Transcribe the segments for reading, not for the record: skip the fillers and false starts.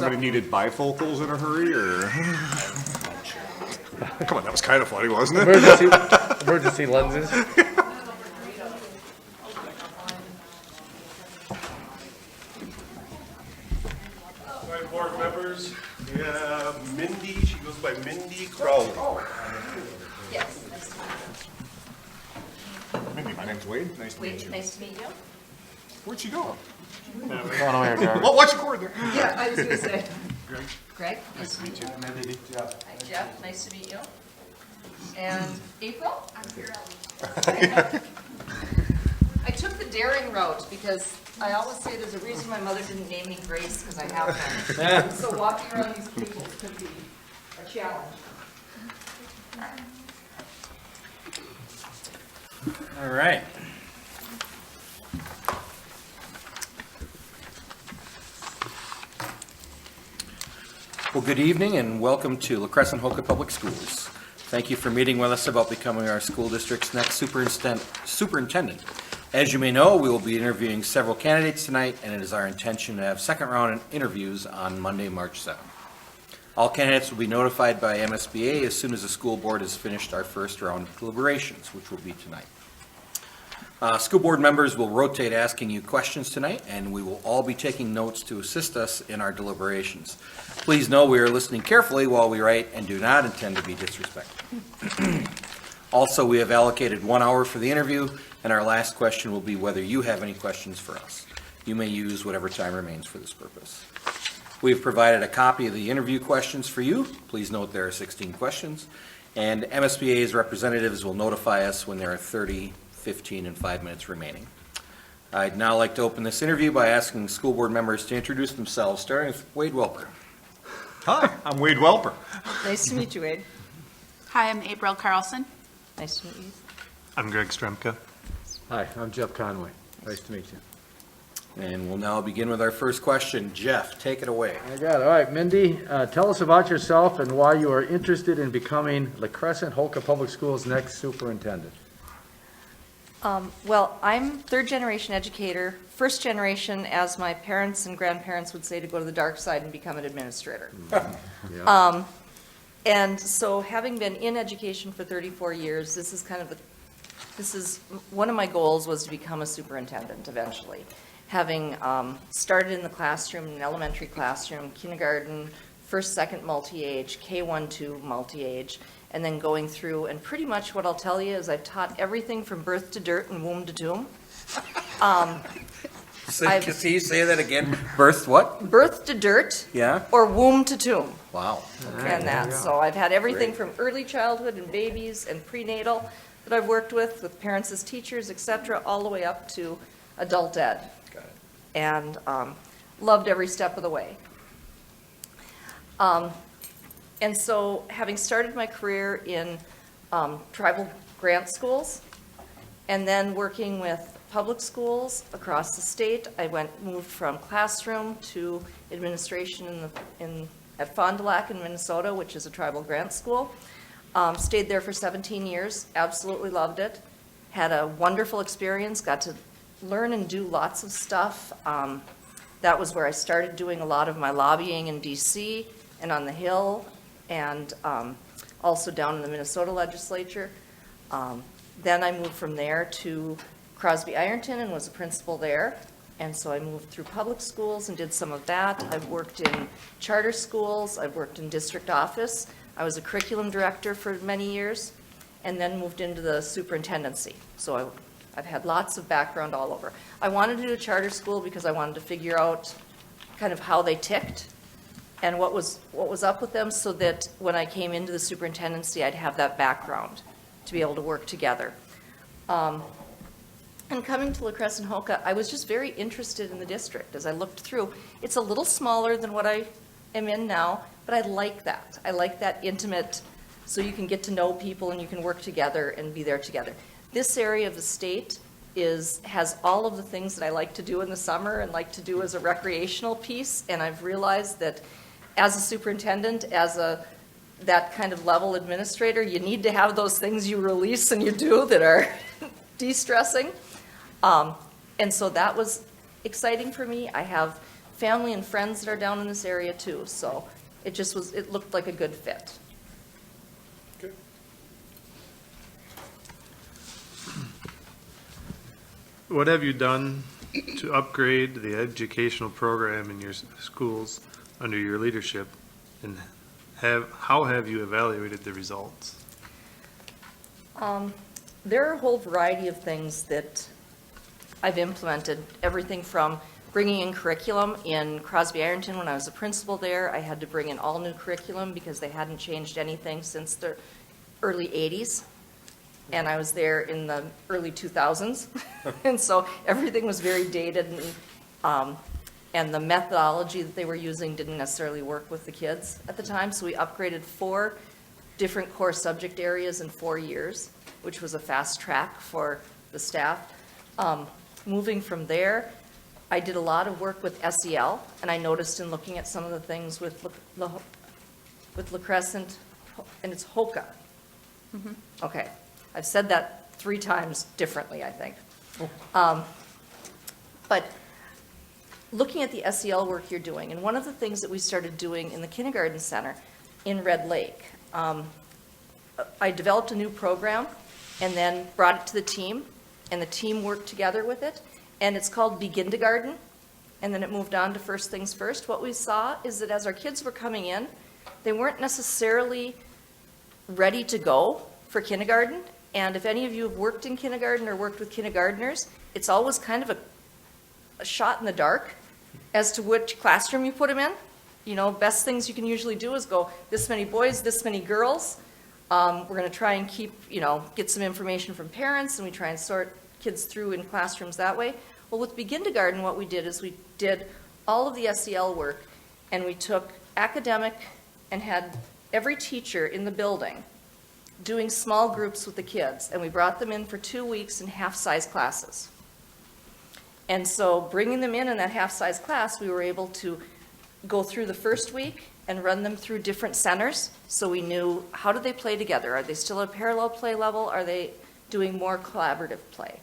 kind of needed bifocals in a hurry, or? Come on, that was kind of funny, wasn't it? Emergency lenses. All right, board members, we have Mindy, she goes by Mindy Crowley. Yes, nice to Mindy, my name's Wade. Nice to meet meet you. you. Nice to meet you. Where'd she go? Watch your cord there. Yeah, I was gonna say. Greg, nice to meet you. Mindy, Hi, Jeff, nice to meet you. And April? I'm I took the daring route because I always say there's a reason my mother didn't name me Grace, because I have none. So walking around these people could be a challenge. All right. Well, good evening and welcome to La Crescent Hoka Public Schools. Thank you for meeting with us about becoming our school district's next superintendent. As you may know, we will be interviewing several candidates tonight, and it is our intention to have second round interviews on Monday, March 7th. All candidates will be notified by MSBA as soon as the school board has finished our first round of deliberations, which will be tonight. School board members will rotate asking you questions tonight, and we will all be taking notes to assist us in our deliberations. Please know we are listening carefully while we write and do not intend to be disrespectful. Also, we have allocated 1 hour for the interview, and our last question will be whether you have any questions for us. You may use whatever time remains for this purpose. We have provided a copy of the interview questions for you. Please note there are 16 questions, and MSBA's representatives will notify us when there are 30, 15, and 5 minutes remaining. I'd now like to open this interview by asking school board members to introduce themselves, starting with Wade Welper. Hi, I'm Wade Welper. Nice to meet you, Wade. Hi, I'm April Carlson. Nice to meet you. I'm Greg Stremka. Hi, I'm Jeff Conway. Nice to meet you. And we'll now begin with our first question. Jeff, take it away. I got it. All right, Mindy, tell us about yourself and why you are interested in becoming La Crescent Hoka Public Schools' next superintendent. Well, I'm third-generation educator, first generation, as my parents and grandparents would say, to go to the dark side and become an administrator. Yeah. And so, having been in education for 34 years, this is one of my goals was to become a superintendent eventually. Having started in the classroom, in elementary classroom, kindergarten, first, second multi-age, K-1, 2 multi-age, and then going through, and pretty much what I'll tell you is I've taught everything from birth to dirt and womb to tomb. Can you say that again? Birth what? Birth to dirt Yeah? or womb to tomb. Wow. And that, so I've had everything from early childhood and babies and prenatal that I've worked with parents as teachers, et cetera, all the way up to adult ed. Got it. And loved every step of the way. And so, having started my career in tribal grant schools, and then working with public schools across the state, I moved from classroom to administration at Fond du Lac in Minnesota, which is a tribal grant school. Stayed there for 17 years, absolutely loved it. Had a wonderful experience, got to learn and do lots of stuff. That was where I started doing a lot of my lobbying in DC and on the Hill, and also down in the Minnesota legislature. Then I moved from there to Crosby Ironton and was a principal there. And so I moved through public schools and did some of that. I've worked in charter schools. I've worked in district office. I was a curriculum director for many years, and then moved into the superintendency. So I've had lots of background all over. I wanted to do a charter school because I wanted to figure out kind of how they ticked and what was up with them, so that when I came into the superintendency, I'd have that background to be able to work together. And coming to La Crescent Hoka, I was just very interested in the district. As I looked through, it's a little smaller than what I am in now, but I like that. I like that intimate, so you can get to know people and you can work together and be there together. This area of the state has all of the things that I like to do in the summer and like to do as a recreational piece, and I've realized that as a superintendent, that kind of level administrator, you need to have those things you release and you do that are de-stressing. And so that was exciting for me. I have family and friends that are down in this area too, so it just was, it looked like a good fit. Good. What have you done to upgrade the educational program in your schools under your leadership? And how have you evaluated the results? There are a whole variety of things that I've implemented, everything from bringing in curriculum. In Crosby Ironton, when I was a principal there, I had to bring in all new curriculum because they hadn't changed anything since the early 80s. And I was there in the early 2000s. And so everything was very dated, and the methodology that they were using didn't necessarily work with the kids at the time. So we upgraded 4 different core subject areas in 4 years, which was a fast track for the staff. Moving from there, I did a lot of work with SEL, and I noticed in looking at some of the things with La Crescent, and it's HOCA. Okay, I've said that 3 times differently, I think. But looking at the SEL work you're doing, and one of the things that we started doing in the kindergarten center in Red Lake, I developed a new program and then brought it to the team, and the team worked together with it, and it's called Begindergarten, and then it moved on to First Things First. What we saw is that as our kids were coming in, they weren't necessarily ready to go for kindergarten, and if any of you have worked in kindergarten or worked with kindergartners, it's always kind of a shot in the dark as to which classroom you put them in. You know, best things you can usually do is go, this many boys, this many girls. We're going to try and keep, get some information from parents, and we try and sort kids through in classrooms that way. Well, with Begindergarten, what we did is we did all of the SEL work, and we took academic and had every teacher in the building doing small groups with the kids, and we brought them in for 2 weeks in half-size classes. And so bringing them in that half-size class, we were able to go through the first week and run them through different centers, so we knew how do they play together. Are they still at a parallel play level? Are they doing more collaborative play?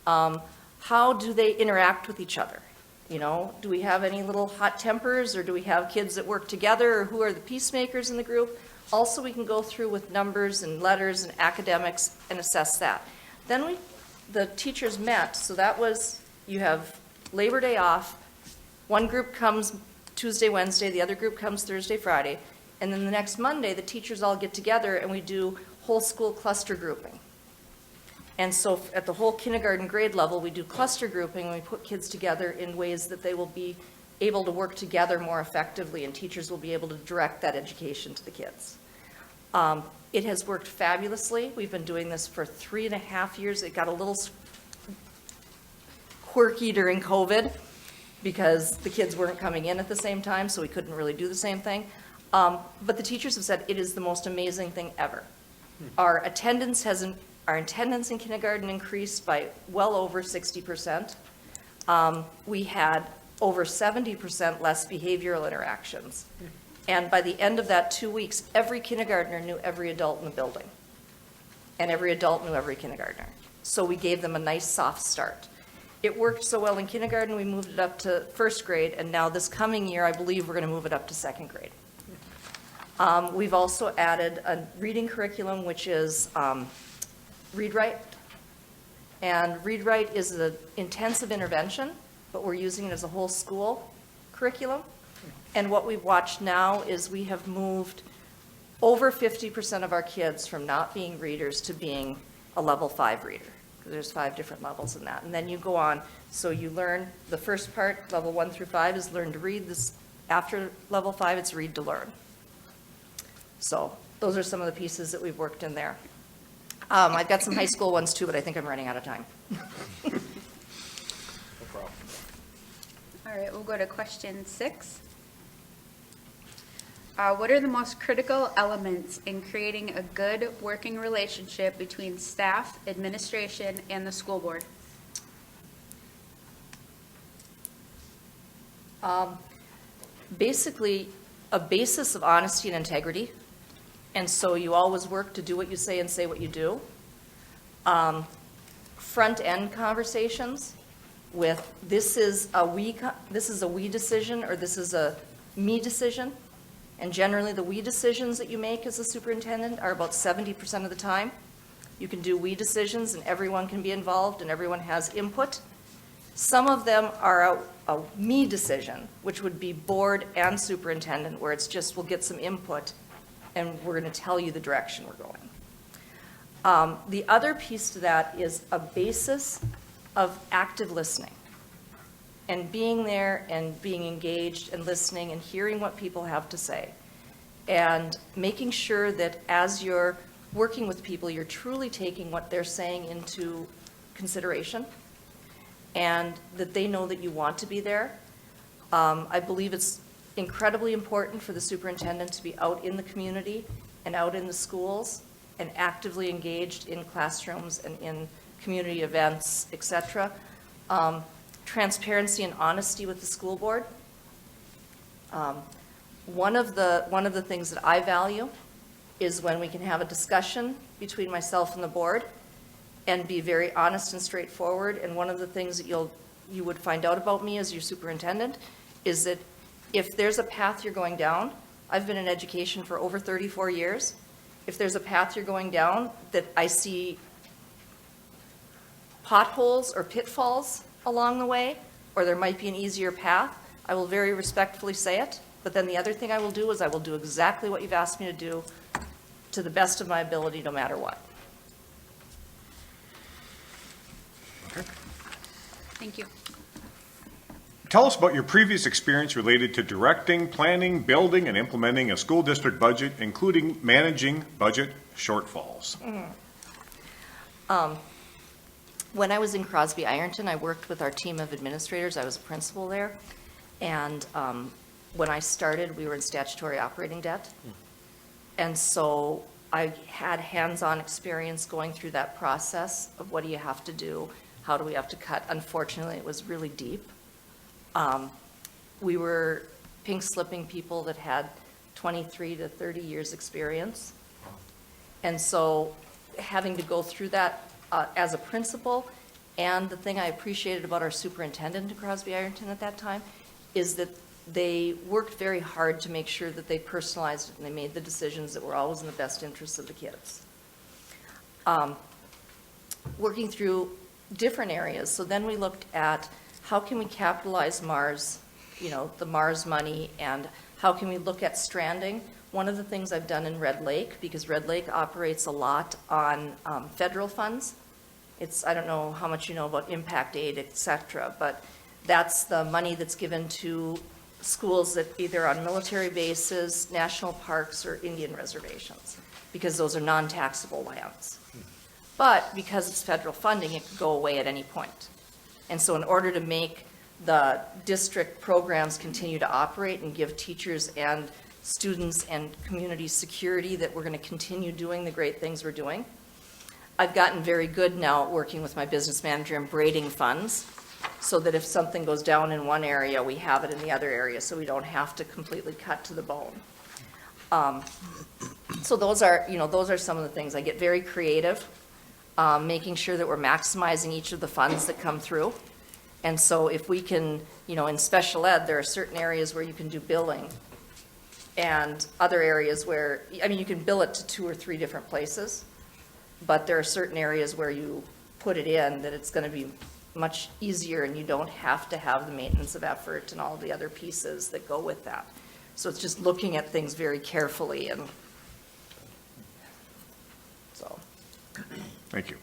How do they interact with each other? Do we have any little hot tempers, or do we have kids that work together, or who are the peacemakers in the group? Also, we can go through with numbers and letters and academics and assess that. Then the teachers met, so that was, you have Labor Day off, one group comes Tuesday, Wednesday, the other group comes Thursday, Friday, and then the next Monday, the teachers all get together and we do whole school cluster grouping. And so at the whole kindergarten grade level, we do cluster grouping, and we put kids together in ways that they will be able to work together more effectively, and teachers will be able to direct that education to the kids. It has worked fabulously. We've been doing this for 3.5 years. It got a little quirky during COVID because the kids weren't coming in at the same time, so we couldn't really do the same thing. But the teachers have said it is the most amazing thing ever. Our attendance in kindergarten increased by well over 60%. We had over 70% less behavioral interactions. And by the end of that 2 weeks, every kindergartner knew every adult in the building. And every adult knew every kindergartner. So we gave them a nice soft start. It worked so well in kindergarten, we moved it up to first grade, and now this coming year, I believe we're going to move it up to second grade. We've also added a reading curriculum, which is read-write. And read-write is an intensive intervention, but we're using it as a whole school curriculum. And what we've watched now is we have moved over 50% of our kids from not being readers to being a level 5 reader. There's 5 different levels in that. And then you go on, so you learn the first part, level 1 through 5 is learn to read. This, after level 5, it's read to learn. So those are some of the pieces that we've worked in there. I've got some high school ones too, but I think I'm running out of time. No problem. All right, we'll go to question 6. What are the most critical elements in creating a good working relationship between staff, administration, and the school board? Basically, a basis of honesty and integrity. And so you always work to do what you say and say what you do. Front-end conversations with, this is a we decision, or this is a me decision. And generally, the we decisions that you make as a superintendent are about 70% of the time. You can do we decisions, and everyone can be involved, and everyone has input. Some of them are a me decision, which would be board and superintendent, where it's just, we'll get some input, and we're going to tell you the direction we're going. The other piece to that is a basis of active listening, and being there and being engaged and listening and hearing what people have to say, and making sure that as you're working with people, you're truly taking what they're saying into consideration, and that they know that you want to be there. I believe it's incredibly important for the superintendent to be out in the community and out in the schools and actively engaged in classrooms and in community events, et cetera. Transparency and honesty with the school board. One of the things that I value is when we can have a discussion between myself and the board and be very honest and straightforward. And one of the things that you would find out about me as your superintendent is that if there's a path you're going down, I've been in education for over 34 years. If there's a path you're going down that I see potholes or pitfalls along the way, or there might be an easier path, I will very respectfully say it. But then the other thing I will do is I will do exactly what you've asked me to do to the best of my ability, no matter what. Thank you. Tell us about your previous experience related to directing, planning, building, and implementing a school district budget, including managing budget shortfalls. When I was in Crosby Ironton, I worked with our team of administrators. I was a principal there. And when I started, we were in statutory operating debt. And so I had hands-on experience going through that process of what do you have to do, how do we have to cut. Unfortunately, it was really deep. We were pink-slipping people that had 23 to 30 years experience. And so having to go through that as a principal, and the thing I appreciated about our superintendent at Crosby Ironton at that time is that they worked very hard to make sure that they personalized it and they made the decisions that were always in the best interests of the kids. Working through different areas, so then we looked at how can we capitalize MARS, the MARS money, and how can we look at stranding. One of the things I've done in Red Lake, because Red Lake operates a lot on federal funds. I don't know how much you know about impact aid, et cetera, but that's the money that's given to schools that either on military bases, national parks, or Indian reservations, because those are non-taxable lands. But because it's federal funding, it could go away at any point. And so in order to make the district programs continue to operate and give teachers and students and community security that we're going to continue doing the great things we're doing, I've gotten very good now at working with my business manager and braiding funds so that if something goes down in one area, we have it in the other area so we don't have to completely cut to the bone. So those are some of the things. I get very creative, making sure that we're maximizing each of the funds that come through. And so if we can, in special ed, there are certain areas where you can do billing and other areas where, you can bill it to 2 or 3 different places, but there are certain areas where you put it in that it's going to be much easier and you don't have to have the maintenance of effort and all the other pieces that go with that. So it's just looking at things very carefully, and so. Thank you.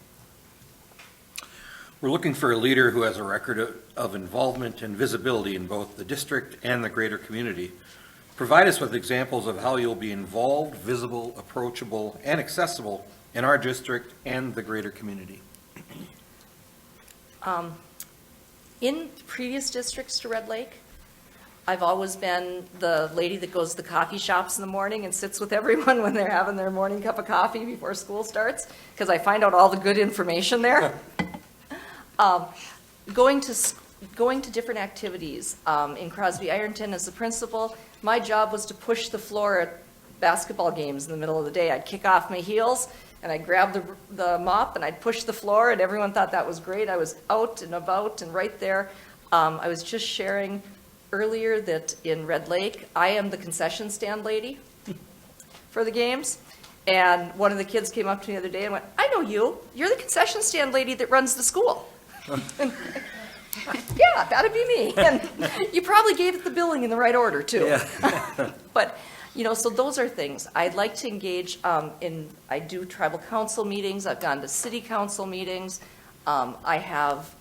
We're looking for a leader who has a record of involvement and visibility in both the district and the greater community. Provide us with examples of how you'll be involved, visible, approachable, and accessible in our district and the greater community. In previous districts to Red Lake, I've always been the lady that goes to the coffee shops in the morning and sits with everyone when they're having their morning cup of coffee before school starts, because I find out all the good information there. Going to different activities. In Crosby Ironton as the principal, my job was to push the floor at basketball games in the middle of the day. I'd kick off my heels, and I'd grab the mop and I'd push the floor, and everyone thought that was great. I was out and about and right there. I was just sharing earlier that in Red Lake, I am the concession stand lady for the games. And one of the kids came up to me the other day and went, "I know you. You're the concession stand lady that runs the school." Yeah, that'd be me. And you probably gave it the billing in the right order, too. Yeah. But, so those are things. I'd like to engage I do tribal council meetings. I've gone to city council meetings. I have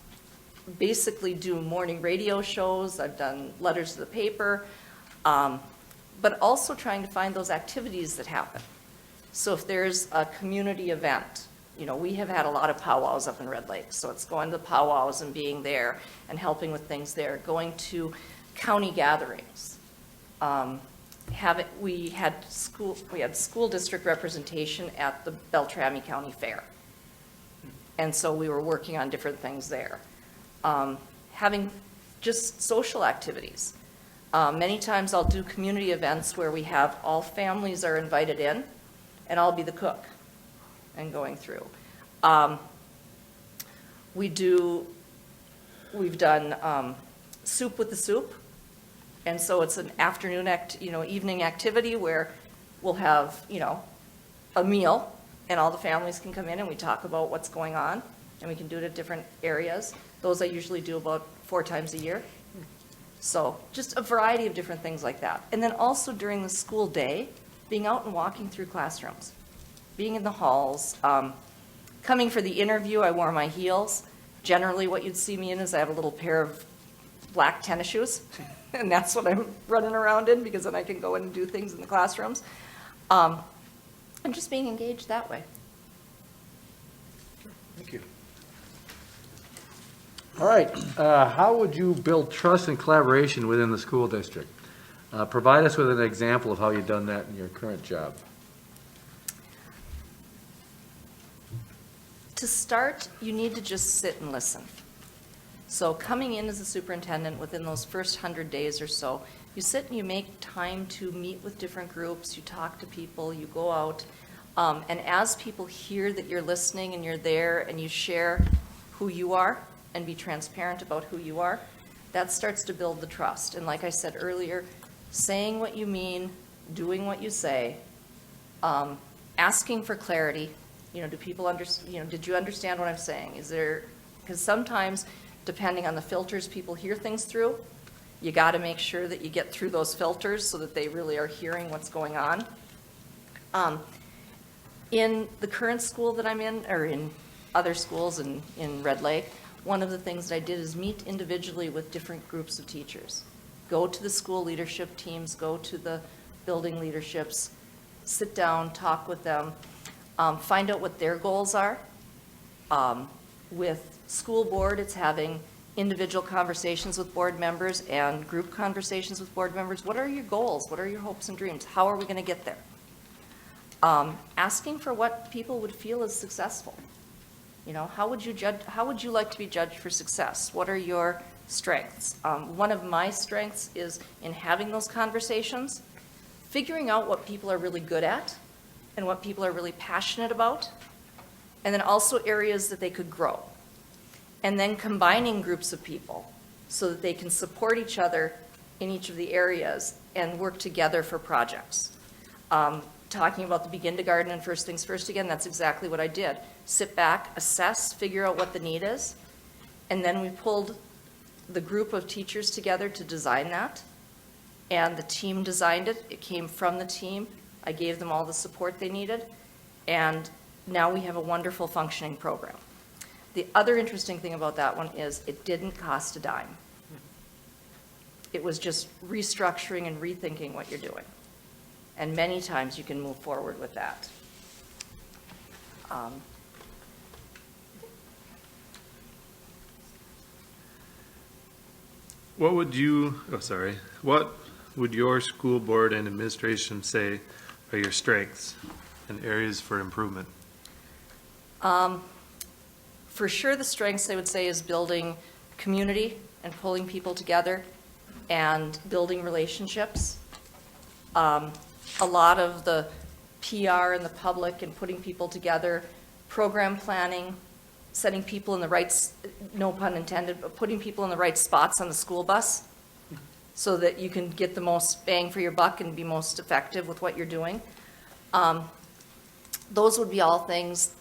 basically do morning radio shows. I've done letters to the paper. But also trying to find those activities that happen. So if there's a community event, we have had a lot of powwows up in Red Lake, so it's going to the powwows and being there and helping with things there, going to county gatherings. We had school district representation at the Beltrami County Fair. And so we were working on different things there. Having just social activities. Many times I'll do community events where we have all families are invited in, and I'll be the cook and going through. We've done soup with the soup, and so it's an afternoon evening activity where we'll have, a meal, and all the families can come in and we talk about what's going on, and we can do it at different areas. Those I usually do about 4 times a year. So just a variety of different things like that. And then also during the school day, being out and walking through classrooms, being in the halls. Coming for the interview, I wore my heels. Generally, what you'd see me in is I have a little pair of black tennis shoes, and that's what I'm running around in, because then I can go in and do things in the classrooms. And just being engaged that way. Thank you. All right, how would you build trust and collaboration within the school district? Provide us with an example of how you've done that in your current job. To start, you need to just sit and listen. So coming in as a superintendent, within those first 100 days or so, you sit and you make time to meet with different groups, you talk to people, you go out, and as people hear that you're listening and you're there and you share who you are and be transparent about who you are, that starts to build the trust. And like I said earlier, saying what you mean, doing what you say, asking for clarity. Do people understand, did you understand what I'm saying? Because sometimes, depending on the filters people hear things through, you got to make sure that you get through those filters so that they really are hearing what's going on. In the current school that I'm in, or in other schools in Red Lake, one of the things that I did is meet individually with different groups of teachers. Go to the school leadership teams, go to the building leaderships, sit down, talk with them, find out what their goals are. With school board, it's having individual conversations with board members and group conversations with board members. What are your goals? What are your hopes and dreams? How are we going to get there? Asking for what people would feel is successful. How would you like to be judged for success? What are your strengths? One of my strengths is in having those conversations, figuring out what people are really good at and what people are really passionate about, and then also areas that they could grow. And then combining groups of people so that they can support each other in each of the areas and work together for projects. Talking about the Begin to Garden and First Things First again, that's exactly what I did. Sit back, assess, figure out what the need is, and then we pulled the group of teachers together to design that, and the team designed it. It came from the team. I gave them all the support they needed, and now we have a wonderful functioning program. The other interesting thing about that one is it didn't cost a dime. It was just restructuring and rethinking what you're doing. And many times you can move forward with that. What would your school board and administration say are your strengths and areas for improvement? For sure, the strengths, I would say, is building community and pulling people together and building relationships. A lot of the PR in the public and putting people together, program planning, setting people in the right, no pun intended, but putting people in the right spots on the school bus so that you can get the most bang for your buck and be most effective with what you're doing. Those would be all things,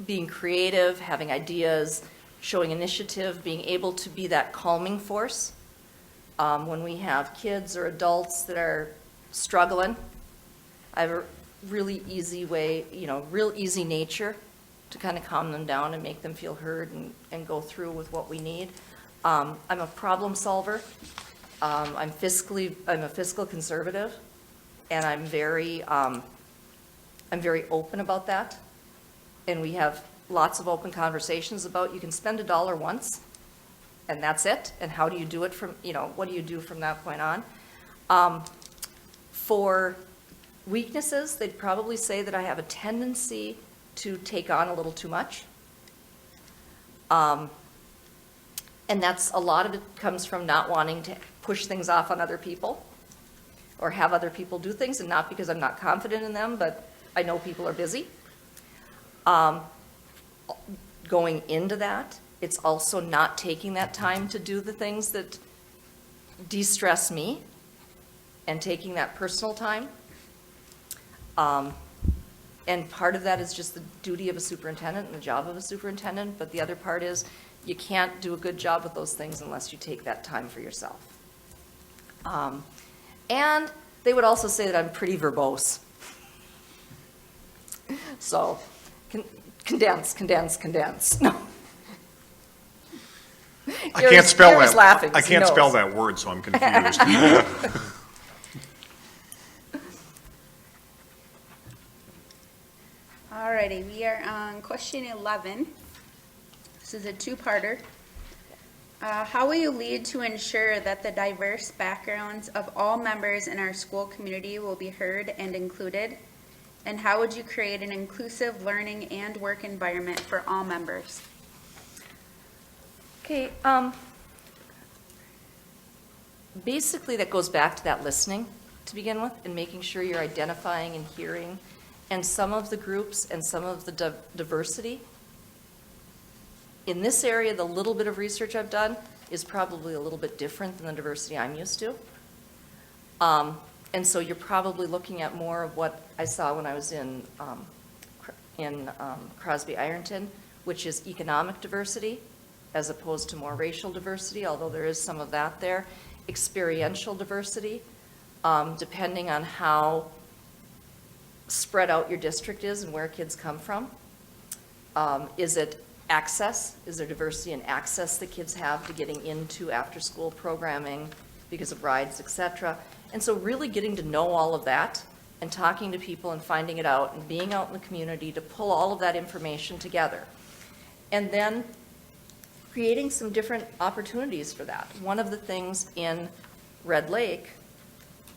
being creative, having ideas, showing initiative, being able to be that calming force. When we have kids or adults that are struggling, I have a really easy way, real easy nature to kind of calm them down and make them feel heard and go through with what we need. I'm a problem solver. I'm a fiscal conservative, and I'm very open about that. And we have lots of open conversations about, you can spend $1 once, and that's it. And how do you do it from, what do you do from that point on? For weaknesses, they'd probably say that I have a tendency to take on a little too much. And a lot of it comes from not wanting to push things off on other people or have other people do things, and not because I'm not confident in them, but I know people are busy. Going into that, it's also not taking that time to do the things that de-stress me and taking that personal time. And part of that is just the duty of a superintendent and the job of a superintendent, but the other part is you can't do a good job with those things unless you take that time for yourself. And they would also say that I'm pretty verbose. So, condense. No. I can't spell Gary's that. laughing, I he can't spell knows. that word, so I'm confused. Alrighty, we are on question 11. This is a two-parter. How will you lead to ensure that the diverse backgrounds of all members in our school community will be heard and included? And how would you create an inclusive learning and work environment for all members? Okay, basically that goes back to that listening to begin with, and making sure you're identifying and hearing, and some of the groups and some of the diversity. In this area, the little bit of research I've done is probably a little bit different than the diversity I'm used to. And so you're probably looking at more of what I saw when I was in Crosby Ironton, which is economic diversity, as opposed to more racial diversity, although there is some of that there. Experiential diversity, depending on how spread out your district is and where kids come from. Is it access? Is there diversity in access that kids have to getting into after-school programming because of rides, et cetera? And so really getting to know all of that and talking to people and finding it out and being out in the community to pull all of that information together. And then creating some different opportunities for that. One of the things in Red Lake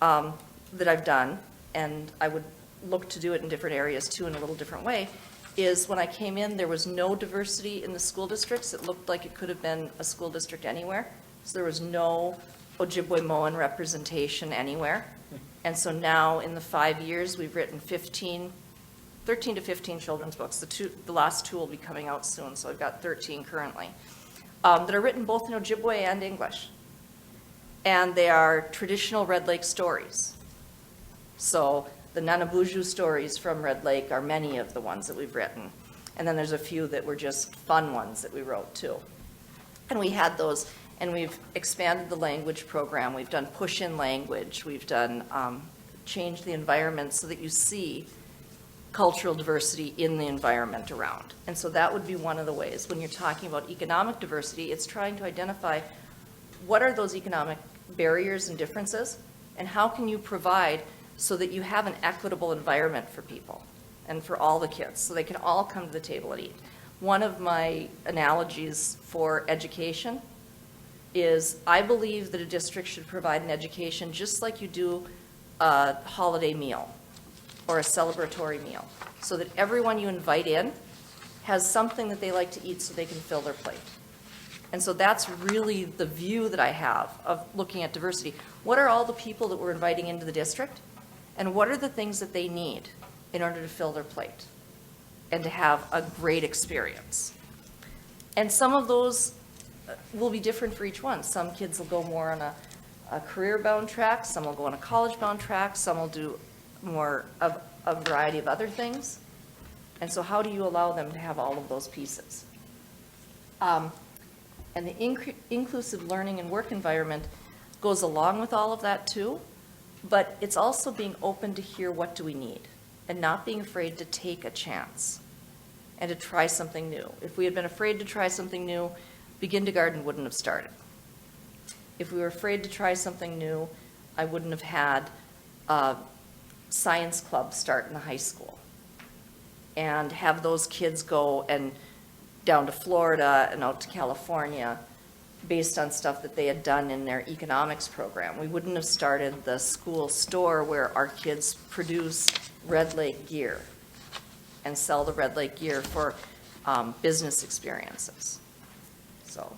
that I've done, and I would look to do it in different areas too in a little different way, is when I came in, there was no diversity in the school districts. It looked like it could have been a school district anywhere. So there was no Ojibwe-Moan representation anywhere. And so now in the 5 years, we've written 13 to 15 children's books. The last two will be coming out soon, so I've got 13 currently, that are written both in Ojibwe and English. And they are traditional Red Lake stories. So the Nanabuju stories from Red Lake are many of the ones that we've written. And then there's a few that were just fun ones that we wrote too. And we had those, and we've expanded the language program. We've done push-in language. We've done changed the environment so that you see cultural diversity in the environment around. And so that would be one of the ways. When you're talking about economic diversity, it's trying to identify what are those economic barriers and differences, and how can you provide so that you have an equitable environment for people and for all the kids, so they can all come to the table and eat. One of my analogies for education is I believe that a district should provide an education just like you do a holiday meal or a celebratory meal, so that everyone you invite in has something that they like to eat so they can fill their plate. And so that's really the view that I have of looking at diversity. What are all the people that we're inviting into the district? And what are the things that they need? in order to fill their plate and to have a great experience. And some of those will be different for each one. Some kids will go more on a career-bound track, some will go on a college-bound track, some will do more of a variety of other things. And so how do you allow them to have all of those pieces? And the inclusive learning and work environment goes along with all of that too, but it's also being open to hear what do we need and not being afraid to take a chance and to try something new. If we had been afraid to try something new, Begindergarten wouldn't have started. If we were afraid to try something new, I wouldn't have had a science club start in the high school and have those kids go and down to Florida and out to California based on stuff that they had done in their economics program. We wouldn't have started the school store where our kids produce Red Lake gear and sell the Red Lake gear for business experiences. So.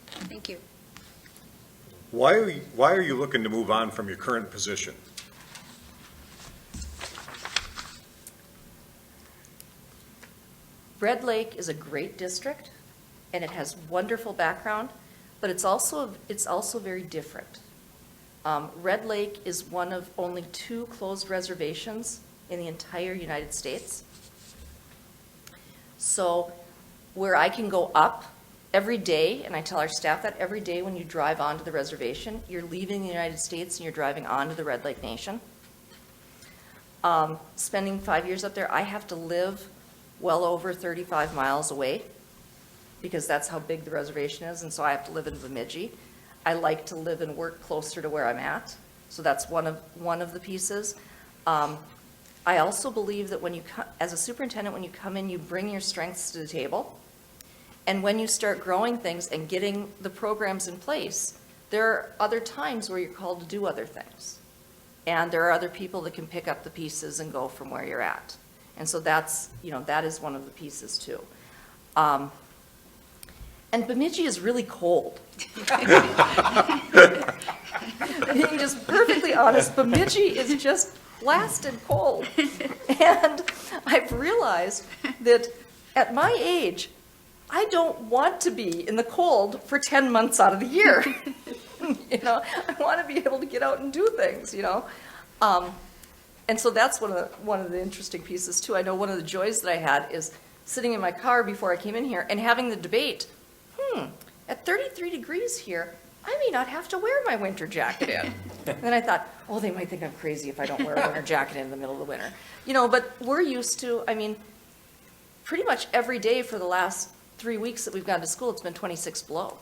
Thank you. Why are you looking to move on from your current position? Red Lake is a great district, and it has wonderful background, but it's also very different. Red Lake is one of only 2 closed reservations in the entire United States. So where I can go up every day, and I tell our staff that every day when you drive onto the reservation, you're leaving the United States and you're driving onto the Red Lake Nation. Spending 5 years up there, I have to live well over 35 miles away because that's how big the reservation is, and so I have to live in Bemidji. I like to live and work closer to where I'm at, so that's one of the pieces. I also believe that when you as a superintendent, when you come in, you bring your strengths to the table, and when you start growing things and getting the programs in place, there are other times where you're called to do other things, and there are other people that can pick up the pieces and go from where you're at. And so that's, that is one of the pieces too. And Bemidji is really cold. Being just perfectly honest, Bemidji is just blasted cold. And I've realized that at my age, I don't want to be in the cold for 10 months out of the year. I want to be able to get out and do things, And so that's one of the interesting pieces too. I know one of the joys that I had is sitting in my car before I came in here and having the debate, at 33 degrees here, I may not have to wear my winter jacket in. And then I thought, oh, they might think I'm crazy if I don't wear a winter jacket in the middle of the winter. But we're used to, pretty much every day for the last 3 weeks that we've gone to school, it's been 26 below.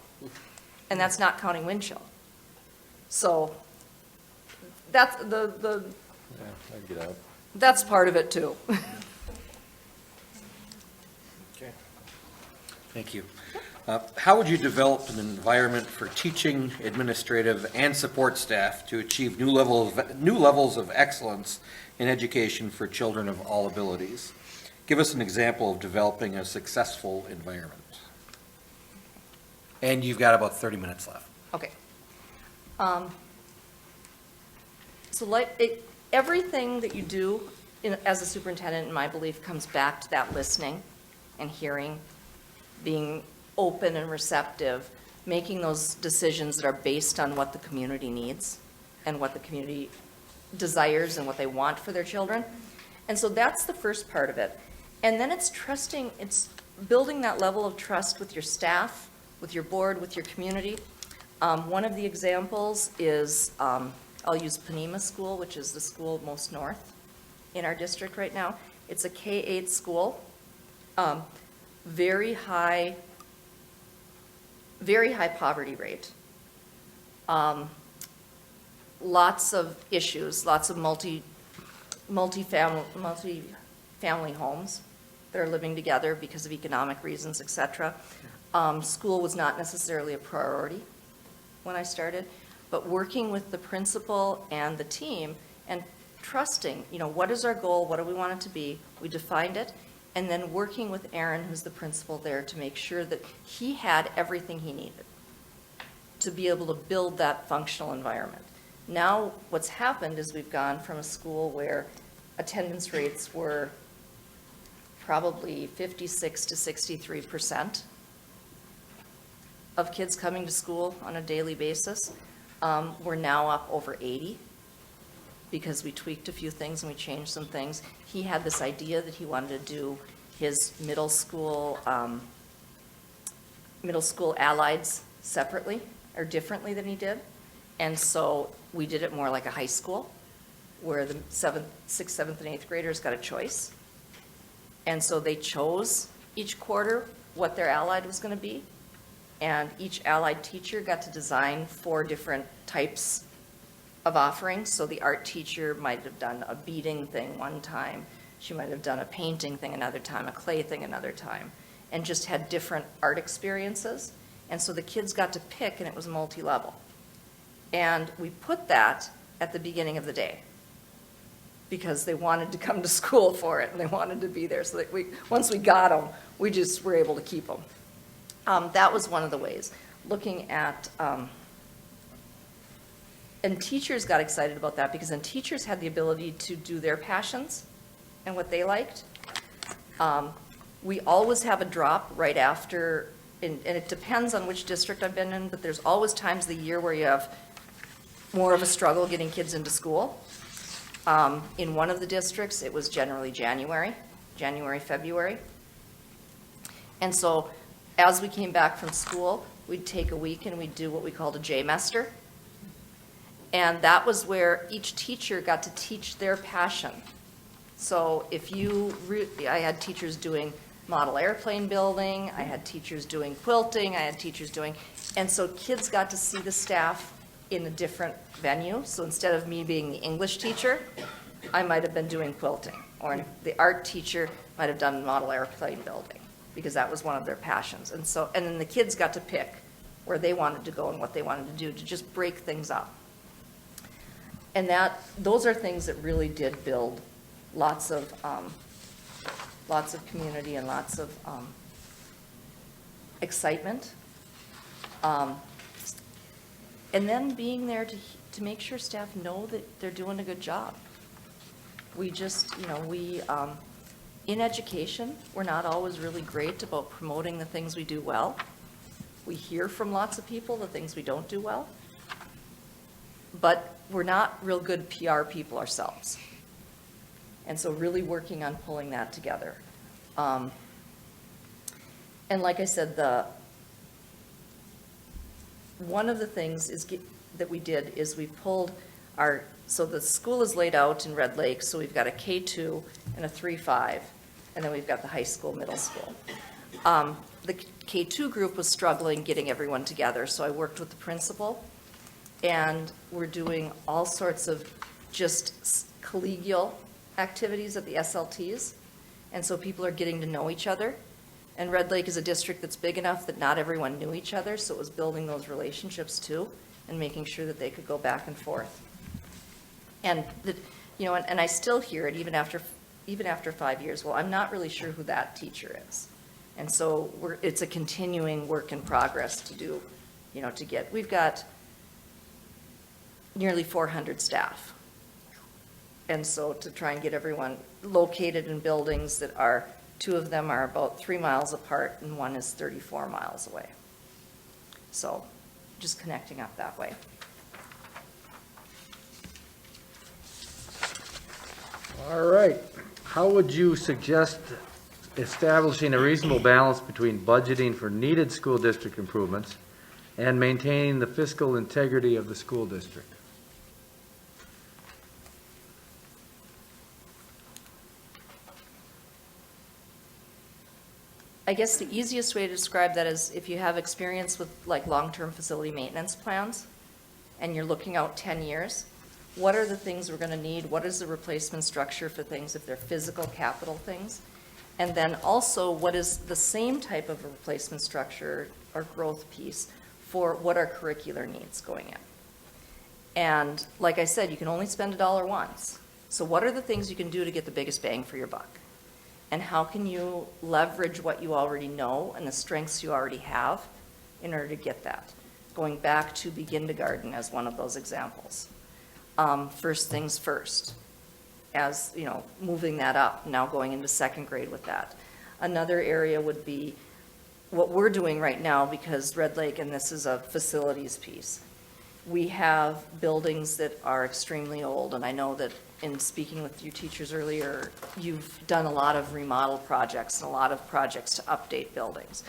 And that's not counting wind chill. So that's Yeah, I'd get out. that's part of it too. Okay. Thank you. How would you develop an environment for teaching, administrative, and support staff to achieve new levels of excellence in education for children of all abilities? Give us an example of developing a successful environment. And you've got about 30 minutes left. Okay. So everything that you do as a superintendent, in my belief, comes back to that listening and hearing, being open and receptive, making those decisions that are based on what the community needs and what the community desires and what they want for their children. And so that's the first part of it. And then it's trusting, it's building that level of trust with your staff, with your board, with your community. One of the examples is, I'll use Panema School, which is the school most north in our district right now. It's a K-8 school, very high poverty rate. Lots of issues, lots of multi-family homes that are living together because of economic reasons, etc. School was not necessarily a priority when I started, but working with the principal and the team and trusting, what is our goal, what do we want it to be, we defined it, and then working with Aaron, who's the principal there, to make sure that he had everything he needed to be able to build that functional environment. Now, what's happened is we've gone from a school where attendance rates were probably 56 to 63% of kids coming to school on a daily basis. We're now up over 80 because we tweaked a few things and we changed some things. He had this idea that he wanted to do his middle school allieds separately or differently than he did. And so we did it more like a high school where the 6th, 7th, and 8th graders got a choice. And so they chose each quarter what their allied was going to be. And each allied teacher got to design 4 different types of offerings. So the art teacher might have done a beading thing one time. She might have done a painting thing another time, a clay thing another time, and just had different art experiences. And so the kids got to pick, and it was multi-level. And we put that at the beginning of the day because they wanted to come to school for it and they wanted to be there. So that once we got them, we just were able to keep them. That was one of the ways. Looking at, and teachers got excited about that because then teachers had the ability to do their passions and what they liked. We always have a drop right after, and it depends on which district I've been in, but there's always times of the year where you have more of a struggle getting kids into school. In one of the districts, it was generally January, February. And so as we came back from school, we'd take a week and we'd do what we called a J-mester. And that was where each teacher got to teach their passion. So if I had teachers doing model airplane building, I had teachers doing quilting, I had teachers doing, and so kids got to see the staff in a different venue. So instead of me being the English teacher, I might have been doing quilting, or the art teacher might have done model airplane building, because that was one of their passions. And then the kids got to pick where they wanted to go and what they wanted to do to just break things up. And those are things that really did build lots of community and lots of excitement. And then being there to make sure staff know that they're doing a good job. We just, in education, we're not always really great about promoting the things we do well. We hear from lots of people the things we don't do well. But we're not real good PR people ourselves. And so really working on pulling that together. And like I said, one of the things that we did is we pulled so the school is laid out in Red Lake, so we've got a K2 and a 3-5, and then we've got the high school, middle school. The K2 group was struggling getting everyone together, so I worked with the principal, and we're doing all sorts of just collegial activities at the SLTs, and so people are getting to know each other. And Red Lake is a district that's big enough that not everyone knew each other, so it was building those relationships too, and making sure that they could go back and forth. And and I still hear it even after 5 years. Well, I'm not really sure who that teacher is, and so it's a continuing work in progress to do, to get. We've got nearly 400 staff, and so to try and get everyone located in buildings that are. 2 of them are about 3 miles apart, and 1 is 34 miles away. So just connecting up that way. All right. How would you suggest establishing a reasonable balance between budgeting for needed school district improvements and maintaining the fiscal integrity of the school district? I guess the easiest way to describe that is if you have experience with like long-term facility maintenance plans and you're looking out 10 years, what are the things we're going to need? What is the replacement structure for things if they're physical capital things? And then also, what is the same type of a replacement structure or growth piece for what are curricular needs going in? And like I said, you can only spend $1 once. So what are the things you can do to get the biggest bang for your buck? And how can you leverage what you already know and the strengths you already have in order to get that? Going back to kindergarten as one of those examples. first things first, as, you know, moving that up, now going into second grade with that. Another area would be what we're doing right now, because Red Lake, and this is a facilities piece, we have buildings that are extremely old, and I know that in speaking with you teachers earlier, you've done a lot of remodel projects and a lot of projects to update buildings.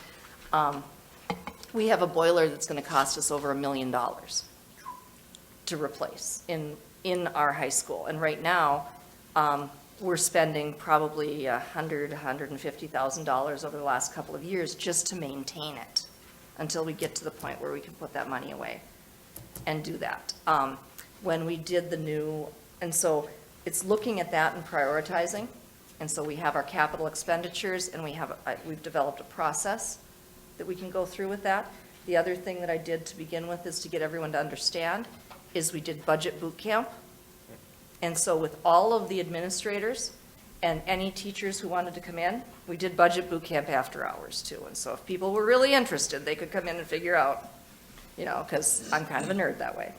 We have a boiler that's going to cost us over $1 million to replace in our high school, and right now, we're spending probably $150,000 over the last couple of years just to maintain it until we get to the point where we can put that money away and do that. When we did the new, and so it's looking at that and prioritizing. And so we have our capital expenditures, and we've developed a process that we can go through with that. The other thing that I did to begin with is to get everyone to understand is we did budget boot camp. And so with all of the administrators and any teachers who wanted to come in, we did budget boot camp after hours too. And so if people were really interested, they could come in and figure out, you know, because I'm kind of a nerd that way.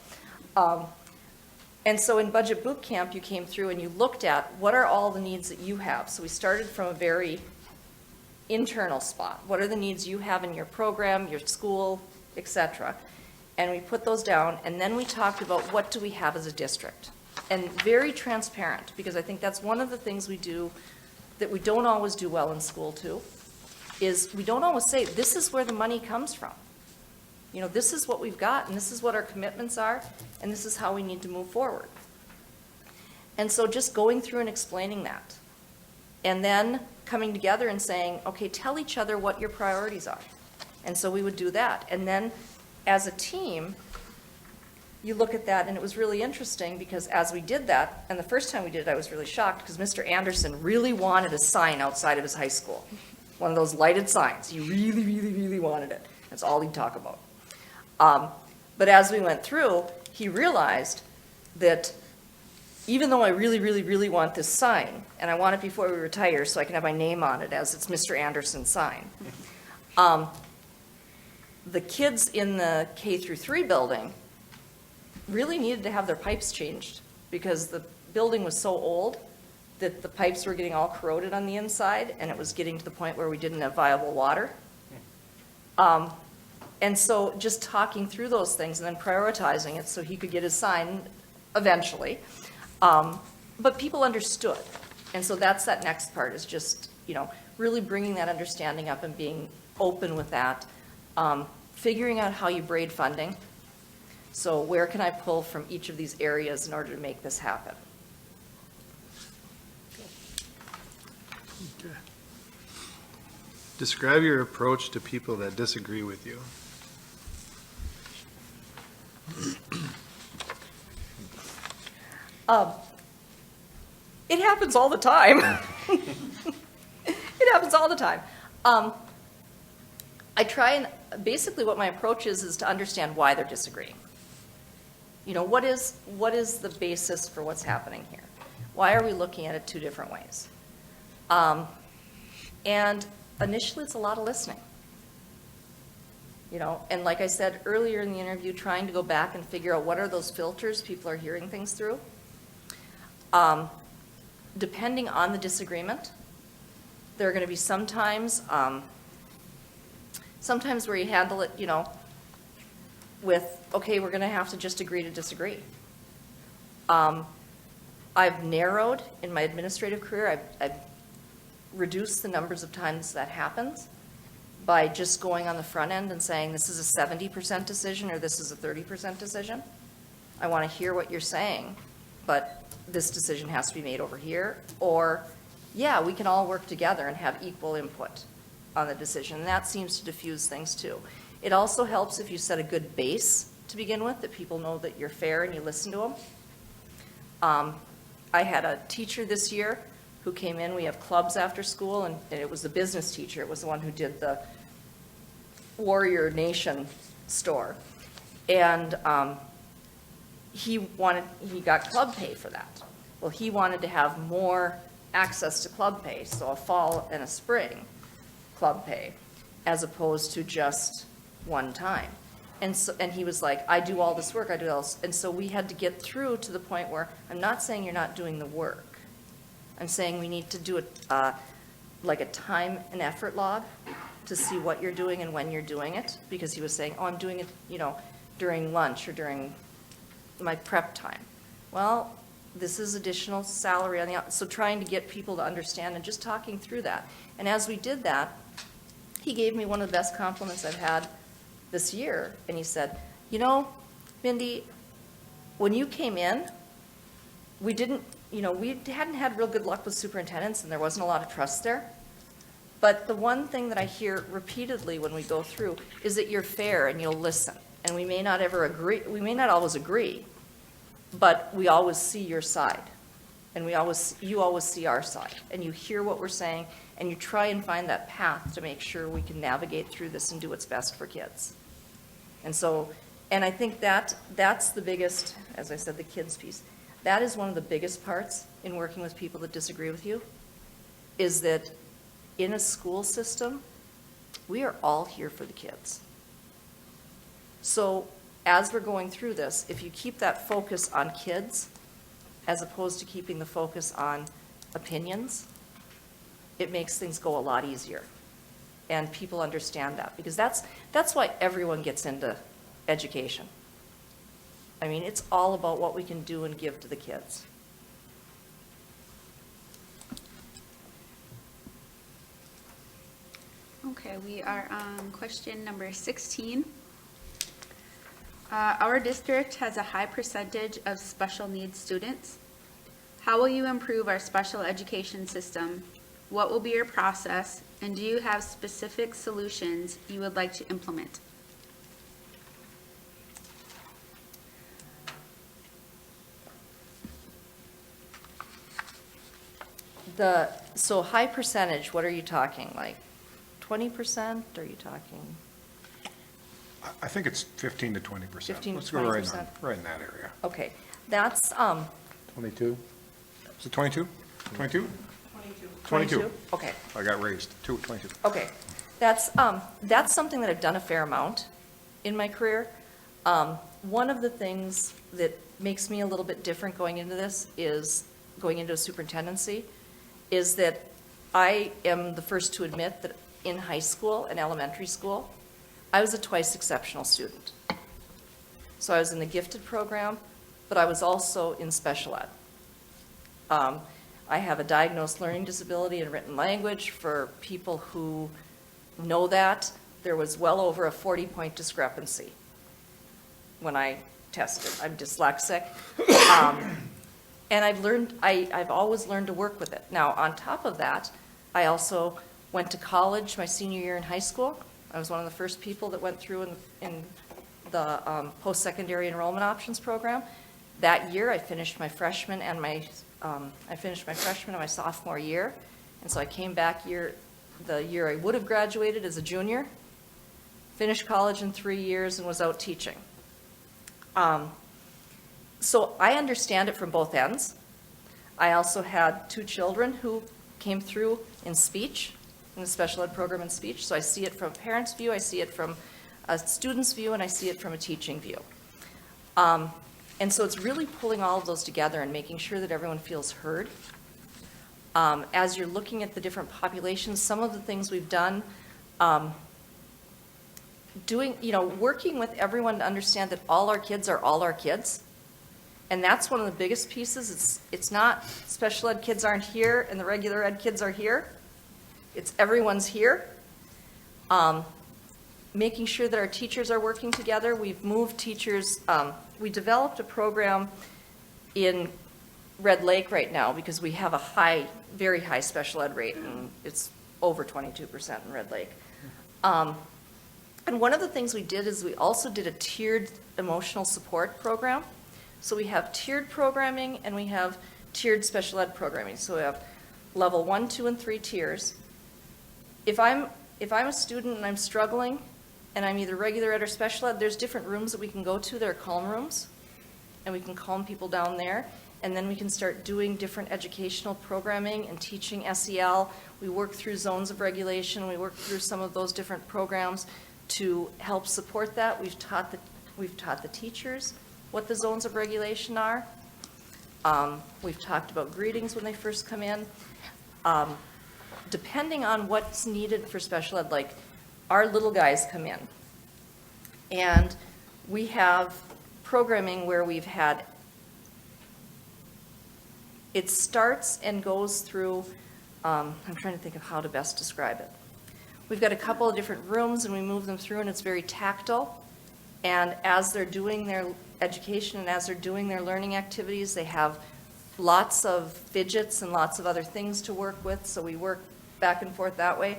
And so in budget boot camp, you came through and you looked at what are all the needs that you have. So we started from a very internal spot. What are the needs you have in your program, your school, et cetera? And we put those down, and then we talked about what do we have as a district. And very transparent, because I think that's one of the things we do that we don't always do well in school too, is we don't always say, this is where the money comes from. You know, this is what we've got, and this is what our commitments are, and this is how we need to move forward. And so just going through and explaining that, and then coming together and saying, okay, tell each other what your priorities are. And so we would do that. And then as a team, you look at that, and it was really interesting because as we did that, and the first time we did it, I was really shocked because Mr. Anderson really wanted a sign outside of his high school, one of those lighted signs. He really, really, really wanted it. That's all he'd talk about. But as we went through, he realized that even though I really, really, really want this sign, and I want it before we retire so I can have my name on it as it's Mr. Anderson's sign, the kids in the K through 3 building really needed to have their pipes changed because the building was so old that the pipes were getting all corroded on the inside, and it was getting to the point where we didn't have viable water. And so just talking through those things and then prioritizing it so he could get his sign eventually. But people understood. And so that's that next part is just, you know, really bringing that understanding up and being open with that. Figuring out how you braid funding. So where can I pull from each of these areas in order to make this happen? Okay. Describe your approach to people that disagree with you. It happens all the time. It happens all the time. I try and, basically what my approach is to understand why they're disagreeing. You know, what is the basis for what's happening here? Why are we looking at it two different ways? And initially, it's a lot of listening. You know, and like I said earlier in the interview, trying to go back and figure out what are those filters people are hearing things through. Depending on the disagreement, there are going to be sometimes where you handle it, you know, with, okay, we're going to have to just agree to disagree. I've narrowed, in my administrative career, I've reduced the numbers of times that happens by just going on the front end and saying, this is a 70% decision or this is a 30% decision. I want to hear what you're saying, but this decision has to be made over here. Or, yeah, we can all work together and have equal input on the decision. And that seems to diffuse things too. It also helps if you set a good base to begin with, that people know that you're fair and you listen to them. I had a teacher this year who came in. We have clubs after school, and it was the business teacher. It was the one who did the Warrior Nation store. And he got club pay for that. Well, he wanted to have more access to club pay, so a fall and a spring club pay, as opposed to just one time. And so, and he was like, I do all this work, I do all this. And so we had to get through to the point where, I'm not saying you're not doing the work. I'm saying we need to do it, like a time and effort log to see what you're doing and when you're doing it. Because he was saying, oh, I'm doing it, during lunch or during my prep time. Well, this is additional salary on the, so trying to get people to understand and just talking through that. And as we did that, he gave me one of the best compliments I've had this year, and he said, Mindy, when you came in, we didn't, we hadn't had real good luck with superintendents, and there wasn't a lot of trust there. But the one thing that I hear repeatedly when we go through is that you're fair and you'll listen. And we may not ever agree, we may not always agree, but we always see your side. And you always see our side. And you hear what we're saying, and you try and find that path to make sure we can navigate through this and do what's best for kids. And so, and I think that's the biggest, as I said, the kids piece. That is one of the biggest parts in working with people that disagree with you, is that in a school system, we are all here for the kids. So as we're going through this, if you keep that focus on kids, as opposed to keeping the focus on opinions, it makes things go a lot easier. And people understand that, because that's why everyone gets into education. I mean, it's all about what we can do and give to the kids. Okay, we are on question number 16. Our district has a high percentage of special needs students. How will you improve our special education system? What will be your process, and do you have specific solutions you would like to implement? So high percentage, what are you talking, like 20%? Are you talking? I think it's 15 to 20%. 15 to Let's go right 20%. right in that area. Okay, that's, 22? Is it 22? 22? 22? Okay. I got raised, 22. Okay, that's something that I've done a fair amount in my career. One of the things that makes me a little bit different going into this is, going into a superintendency, is that I am the first to admit that in high school and elementary school, I was a twice exceptional student. So I was in the gifted program, but I was also in special ed. I have a diagnosed learning disability in written language. For people who know that, there was well over a 40-point discrepancy when I tested. I'm dyslexic. And I've always learned to work with it. Now, on top of that, I also went to college my senior year in high school. I was one of the first people that went through in the post-secondary enrollment options program. That year, I finished my freshman and my sophomore year. And so I came back the year I would have graduated as a junior, finished college in 3 years, and was out teaching. So I understand it from both ends. I also had 2 children who came through in speech, in the special ed program in speech. So I see it from a parent's view, I see it from a student's view, and I see it from a teaching view. And so it's really pulling all of those together and making sure that everyone feels heard. As you're looking at the different populations, some of the things we've done, working with everyone to understand that all our kids are all our kids. And that's one of the biggest pieces. It's not special ed kids aren't here and the regular ed kids are here. It's everyone's here. Making sure that our teachers are working together. We've moved teachers. We developed a program in Red Lake right now because we have a very high special ed rate, and it's over 22% in Red Lake. And one of the things we did is we also did a tiered emotional support program. So we have tiered programming and we have tiered special ed programming. So we have level 1, 2, and 3 tiers. If I'm a student and I'm struggling and I'm either regular ed or special ed, there's different rooms that we can go to that are calm rooms, and we can calm people down there. And then we can start doing different educational programming and teaching SEL. We work through zones of regulation. We work through some of those different programs to help support that, we've taught the teachers what the zones of regulation are. We've talked about greetings when they first come in. Depending on what's needed for special ed, like our little guys come in, and we have programming where we've had, it starts and goes through, I'm trying to think of how to best describe it. We've got a couple of different rooms and we move them through and it's very tactile. And as they're doing their education and as they're doing their learning activities, they have lots of fidgets and lots of other things to work with, so we work back and forth that way.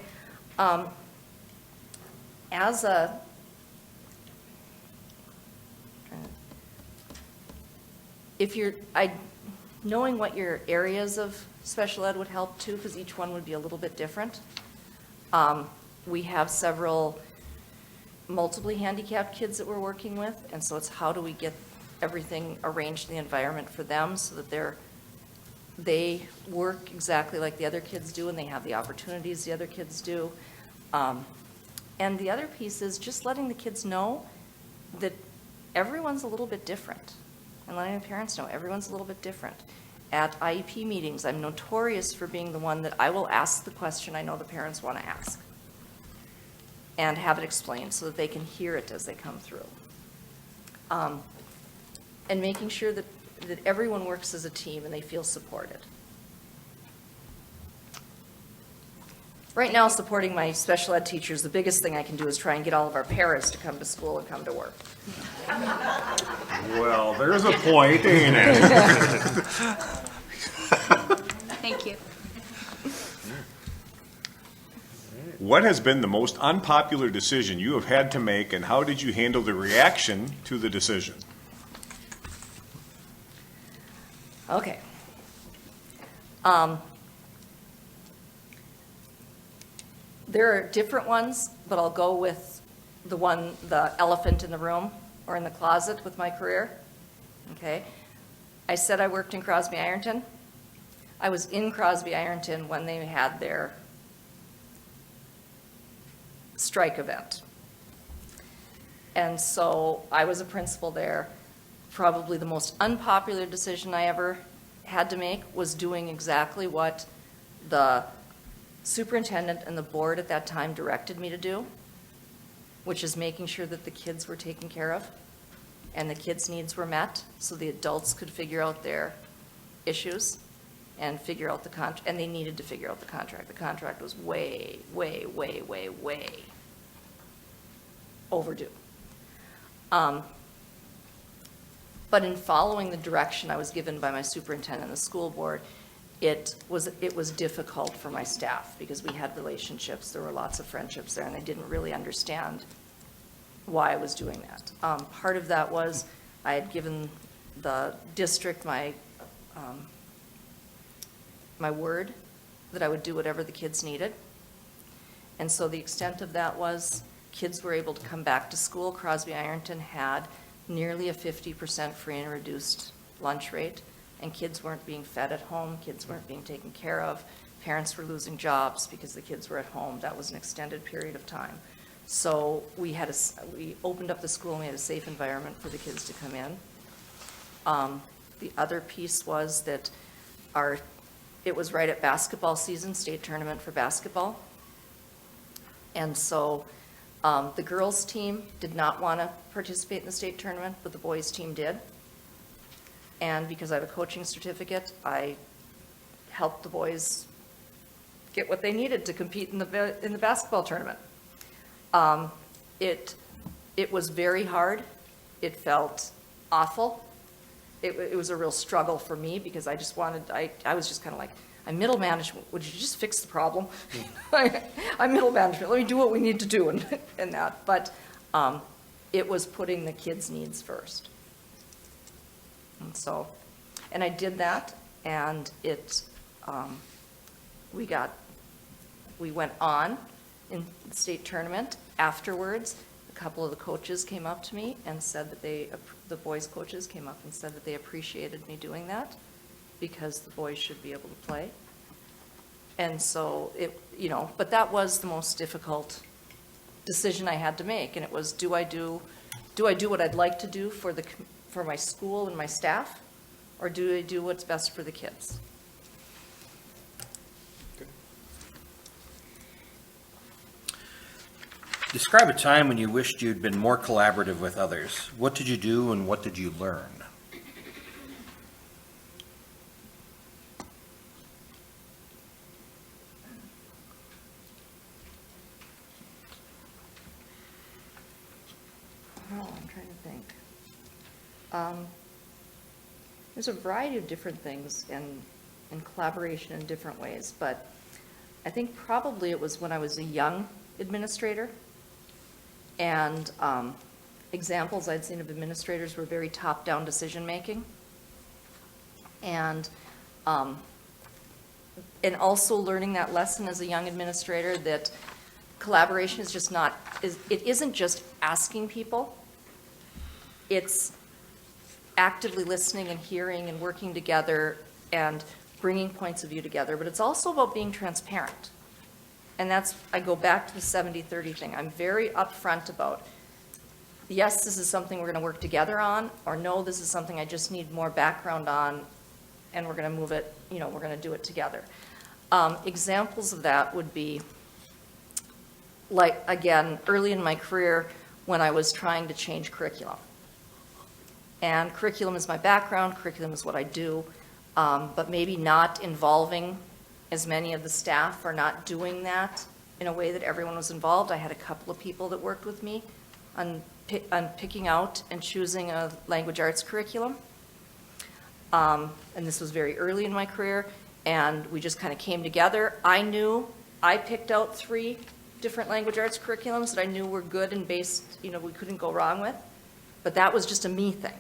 Knowing what your areas of special ed would help too, because each one would be a little bit different. We have several multiply handicapped kids that we're working with, and so it's how do we get everything arranged in the environment for them so that they work exactly like the other kids do and they have the opportunities the other kids do. And the other piece is just letting the kids know that everyone's a little bit different, and letting the parents know everyone's a little bit different. At IEP meetings, I'm notorious for being the one that I will ask the question I know the parents want to ask and have it explained so that they can hear it as they come through. And making sure that everyone works as a team and they feel supported. Right now, supporting my special ed teachers, the biggest thing I can do is try and get all of our paras to come to school and come to work. Well, there's a point, ain't it? Thank you. What has been the most unpopular decision you have had to make, and how did you handle the reaction to the decision? Okay. There are different ones, but I'll go with the elephant in the room or in the closet with my career. Okay. I said I worked in Crosby Ironton. I was in Crosby Ironton when they had their strike event. And so I was a principal there. Probably the most unpopular decision I ever had to make was doing exactly what the superintendent and the board at that time directed me to do, which is making sure that the kids were taken care of and the kids' needs were met so the adults could figure out their issues and figure out the contract, and they needed to figure out the contract. The contract was way, way, way, way, way overdue. But in following the direction I was given by my superintendent and the school board, it was difficult for my staff because we had relationships. There were lots of friendships there, and they didn't really understand why I was doing that. Part of that was I had given the district my word that I would do whatever the kids needed. And so the extent of that was kids were able to come back to school. Crosby Ironton had nearly a 50% free and reduced lunch rate, and kids weren't being fed at home, kids weren't being taken care of, parents were losing jobs because the kids were at home. That was an extended period of time. So we opened up the school and we had a safe environment for the kids to come in. The other piece was that it was right at basketball season, state tournament for basketball. And so the girls' team did not want to participate in the state tournament, but the boys' team did. And because I have a coaching certificate, I helped the boys get what they needed to compete in the basketball tournament. It was very hard. It felt awful. It was a real struggle for me because I was just kind of like, I'm middle management. Would you just fix the problem? I'm middle management. Let me do what we need to do and that. But it was putting the kids' needs first. And I did that, and we went on in the state tournament. Afterwards, a couple of the coaches came up to me and said that the boys' coaches came up and said that they appreciated me doing that because the boys should be able to play. And so but that was the most difficult decision I had to make, and it was, do I do what I'd like to do for my school and my staff, or do I do what's best for the kids? Describe a time when you wished you'd been more collaborative with others. What did you do and what did you learn? Oh, I'm trying to think. There's a variety of different things and collaboration in different ways, but I think probably it was when I was a young administrator, and examples I'd seen of administrators were very top-down decision-making, and also learning that lesson as a young administrator that collaboration is just not, it isn't just asking people, it's actively listening and hearing and working together and bringing points of view together, but it's also about being transparent. And that's, I go back to the 70-30 thing. I'm very upfront about, yes, this is something we're going to work together on, or no, this is something I just need more background on, and we're going to move it, we're going to do it together. Examples of that would be, like, again, early in my career when I was trying to change curriculum. And curriculum is my background, curriculum is what I do, but maybe not involving as many of the staff or not doing that in a way that everyone was involved. I had a couple of people that worked with me on picking out and choosing a language arts curriculum. And this was very early in my career, and we just kind of came together. I picked out 3 different language arts curriculums that I knew were good and based, we couldn't go wrong with, but that was just a me thing,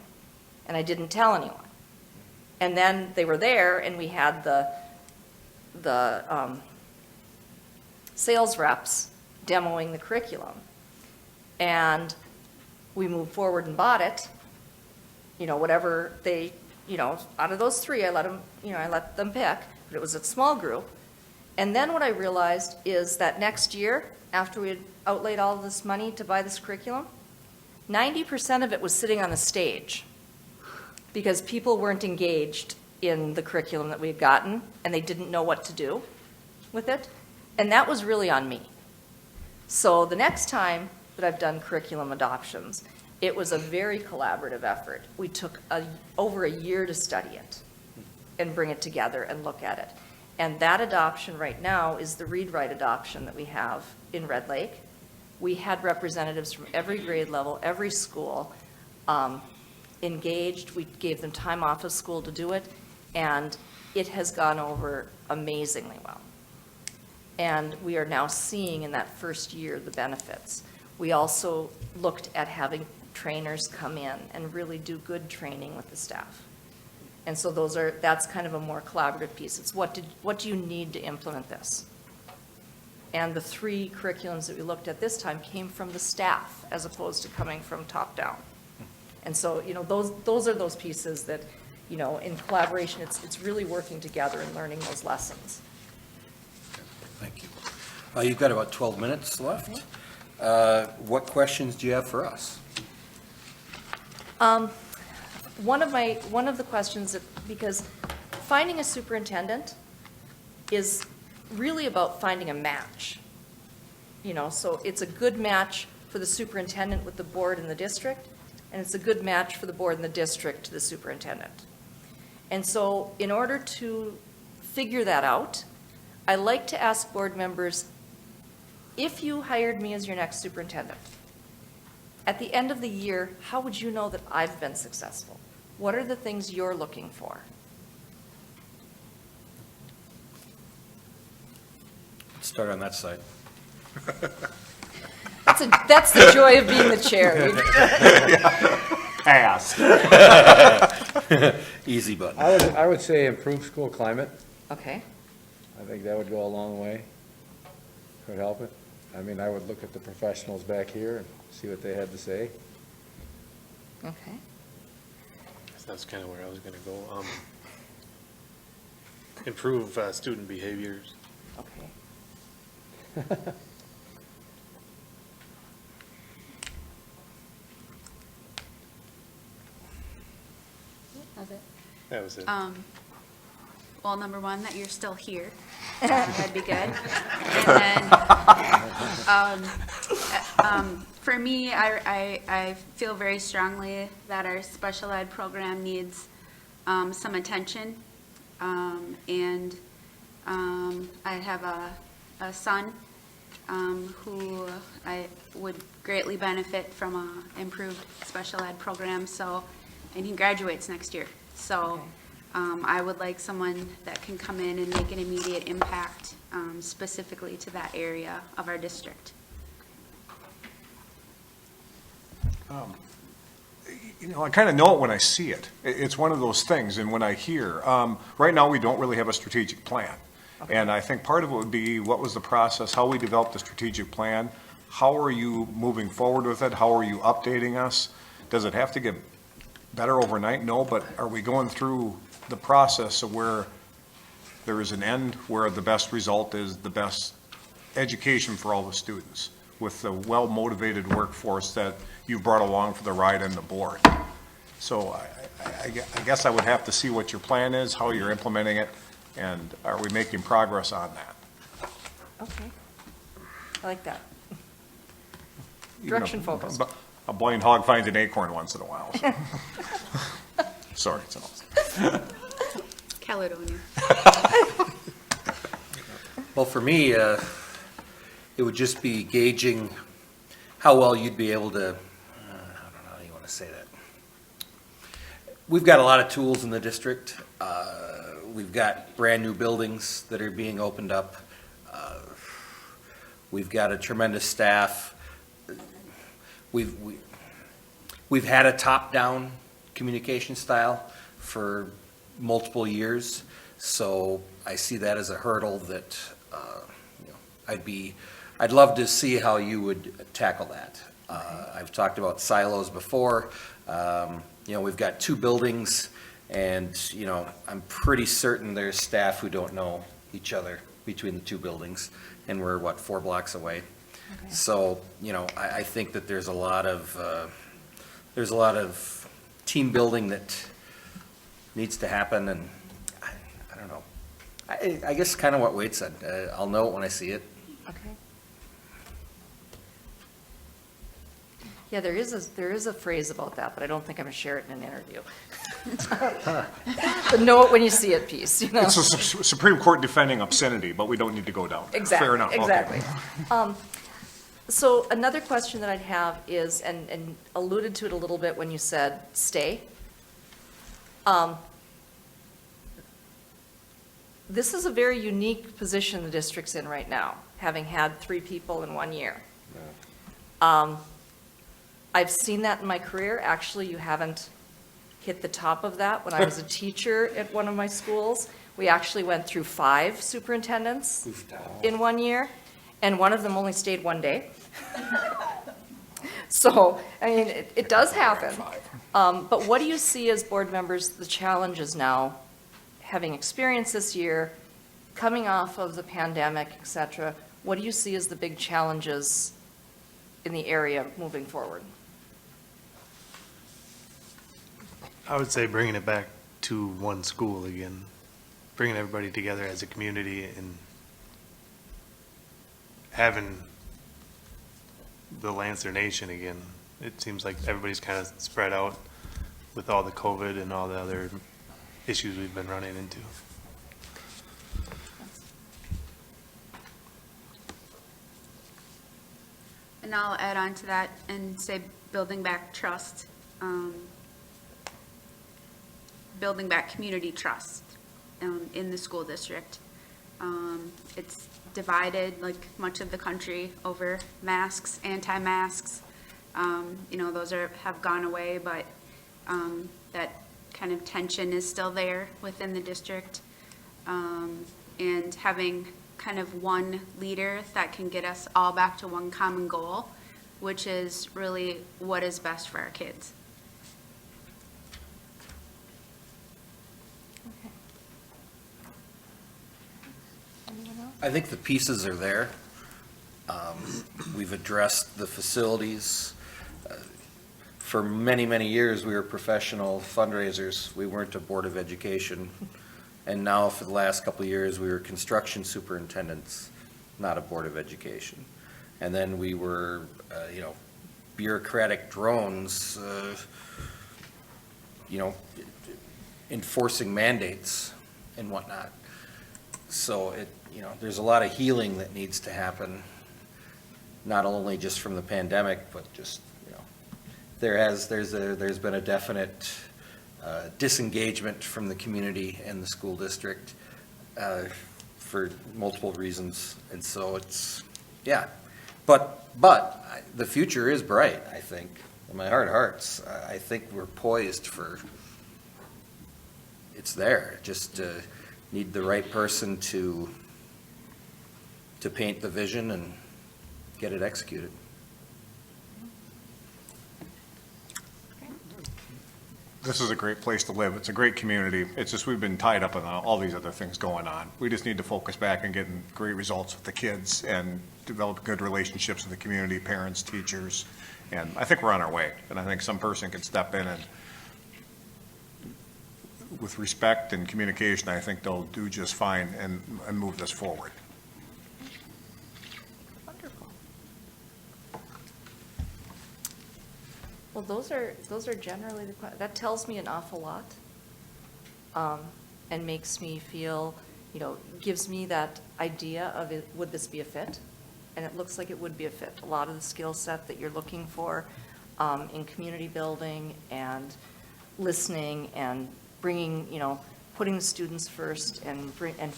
and I didn't tell anyone. And then they were there, and we had the sales reps demoing the curriculum. And we moved forward and bought it, whatever they, out of those 3, I let them pick, but it was a small group. And then what I realized is that next year, after we had outlaid all of this money to buy this curriculum, 90% of it was sitting on the stage because people weren't engaged in the curriculum that we had gotten, and they didn't know what to do with it. And that was really on me. So the next time that I've done curriculum adoptions, it was a very collaborative effort. We took over a year to study it and bring it together and look at it. And that adoption right now is the read-write adoption that we have in Red Lake. We had representatives from every grade level, every school engaged. We gave them time off of school to do it, and it has gone over amazingly well. And we are now seeing in that first year the benefits. We also looked at having trainers come in and really do good training with the staff. And so that's kind of a more collaborative piece. It's what do you need to implement this? And the 3 curriculums that we looked at this time came from the staff as opposed to coming from top down. And so, those are those pieces that, in collaboration, it's really working together and learning those lessons. Thank you. You've got about 12 minutes left. What questions do you have for us? One of the questions, because finding a superintendent is really about finding a match. So it's a good match for the superintendent with the board and the district, and it's a good match for the board and the district to the superintendent. And so in order to figure that out, I like to ask board members, if you hired me as your next superintendent, at the end of the year, how would you know that I've been successful? What are the things you're looking for? Let's start on that side. That's the joy of being the chair. Pass. Easy button. I would say improve school climate. Okay. I think that would go a long way. Could help it. I mean, I would look at the professionals back here and see what they had to say. Okay. That's kind of where I was going to go. Improve student behaviors. Okay. That was it. Well, number one, that you're still here. That'd be good. And then, for me, I feel very strongly that our special ed program needs some attention. And I have a son who I would greatly benefit from a improved special ed program. So, and he graduates next year. So. I would like someone that can come in and make an immediate impact, specifically to that area of our district. You know, I kind of know it when I see it. It's one of those things, and when I hear, right now, we don't really have a strategic plan. And I think part of it would be, what was the process, how we developed the strategic plan? How are you moving forward with it? How are you updating us? Does it have to get better overnight? No, but are we going through the process of where there is an end, where the best result is the best education for all the students, with the well-motivated workforce that you've brought along for the ride and the board? So I guess I would have to see what your plan is, how you're implementing it, and are we making progress on that? Okay. I like that. You know, Direction focused. A blind hog finds an acorn once in a while. So. Sorry, it's an Caledonia. Well, for me, it would just be gauging how well you'd be able to, I don't know how you want to say that. We've got a lot of tools in the district. We've got brand-new buildings that are being opened up. We've got a tremendous staff. We've had a top-down communication style for multiple years, so I see that as a hurdle that I'd love to see how you would tackle that. I've talked about silos before. We've got two buildings, and I'm pretty certain there's staff who don't know each other between the two buildings, and we're 4 blocks away. Okay. So I think that there's a lot of team building that needs to happen, and I don't know. I guess kind of what Wade said. I'll know it when I see it. Okay. Yeah, there is a phrase about that, but I don't think I'm gonna share it in an interview. The know it when you see it piece, It's a Supreme Court defending obscenity, but we don't need to go down there. Exactly. Fair enough. Okay. Exactly. So another question that I'd have is, and alluded to it a little bit when you said stay. This is a very unique position the district's in right now, having had 3 people in 1 year. I've seen that in my career. Actually, you haven't hit the top of that. When I was a teacher at one of my schools, we actually went through 5 superintendents in 1 year, and one of them only stayed 1 day. So, I mean, it does happen. But what do you see as board members, the challenges now, having experienced this year, coming off of the pandemic, et cetera? What do you see as the big challenges in the area moving forward? I would say bringing it back to one school again, bringing everybody together as a community and having the Lancer Nation again. It seems like everybody's kind of spread out with all the COVID and all the other issues we've been running into. And I'll add on to that and say building back trust, building back community trust in the school district. It's divided, like much of the country, over masks, anti-masks. Those have gone away, but that kind of tension is still there within the district. And having kind of one leader that can get us all back to one common goal, which is really what is best for our kids. I think the pieces are there. We've addressed the facilities. for many, many years, we were professional fundraisers. We weren't a Board of Education. And now, for the last couple of years, we were construction superintendents, not a Board of Education. And then we were, bureaucratic drones, enforcing mandates and whatnot. So there's a lot of healing that needs to happen, not only just from the pandemic, but just, there's been a definite disengagement from the community and the school district for multiple reasons. And so it's, but the future is bright, I think. In my heart of hearts, I think we're poised for, it's there. Just need the right person to paint the vision and get it executed. This is a great place to live. It's a great community. It's just we've been tied up in all these other things going on. We just need to focus back on getting great results with the kids and develop good relationships with the community, parents, teachers. And I think we're on our way. And I think some person can step in and with respect and communication, I think they'll do just fine and move this forward. Wonderful. Well, those are generally that tells me an awful lot, and makes me feel, gives me that idea of would this be a fit? And it looks like it would be a fit. A lot of the skill set that you're looking for in community building and listening and bringing, putting the students first and